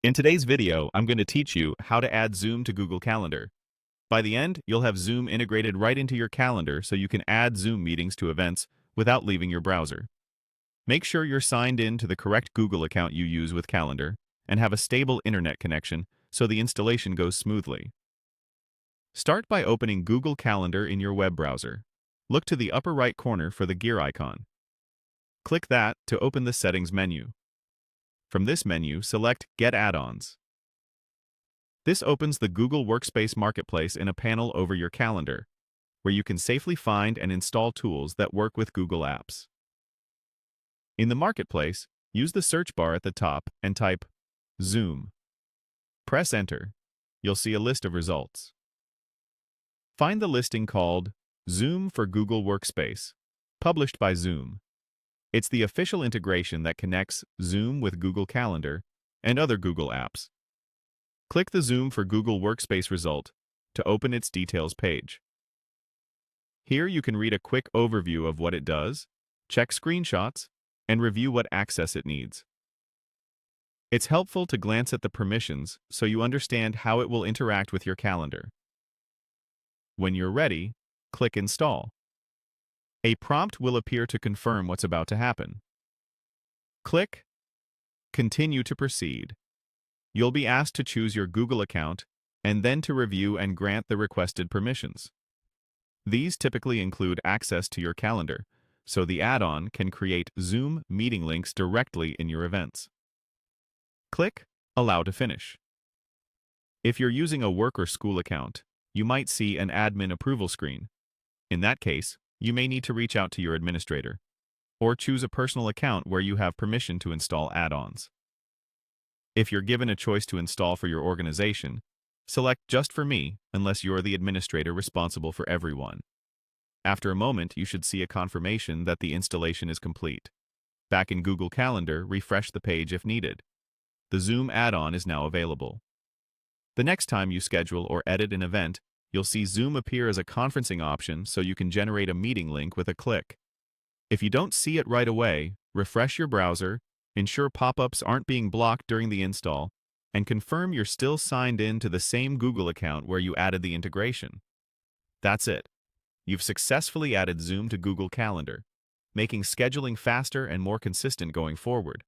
In today's video, I'm going to teach you how to add Zoom to Google Calendar. By the end, you'll have Zoom integrated right into your calendar so you can add Zoom meetings to events without leaving your browser. Make sure you're signed in to the correct Google account you use with Calendar and have a stable internet connection so the installation goes smoothly. Start by opening Google Calendar in your web browser. Look to the upper right corner for the gear icon. Click that to open the Settings menu. From this menu, select Get Add-ons. This opens the Google Workspace Marketplace in a panel over your calendar, where you can safely find and install tools that work with Google Apps. In the Marketplace, use the search bar at the top and type Zoom. Press Enter. You'll see a list of results. Find the listing called Zoom for Google Workspace, published by Zoom. It's the official integration that connects Zoom with Google Calendar and other Google apps. Click the Zoom for Google Workspace result to open its details page. Here you can read a quick overview of what it does, check screenshots, and review what access it needs. It's helpful to glance at the permissions so you understand how it will interact with your calendar. When you're ready, click Install. A prompt will appear to confirm what's about to happen. Click Continue to proceed. You'll be asked to choose your Google account and then to review and grant the requested permissions. These typically include access to your calendar, so the add-on can create Zoom meeting links directly in your events. Click Allow to finish. If you're using a work or school account, you might see an admin approval screen. In that case, you may need to reach out to your administrator, or choose a personal account where you have permission to install add-ons. If you're given a choice to install for your organization, select Just for Me unless you're the administrator responsible for everyone. After a moment, you should see a confirmation that the installation is complete. Back in Google Calendar, refresh the page if needed. The Zoom add-on is now available. The next time you schedule or edit an event, you'll see Zoom appear as a conferencing option so you can generate a meeting link with a click. If you don't see it right away, refresh your browser, ensure pop-ups aren't being blocked during the install, and confirm you're still signed in to the same Google account where you added the integration. That's it. You've successfully added Zoom to Google Calendar, making scheduling faster and more consistent going forward.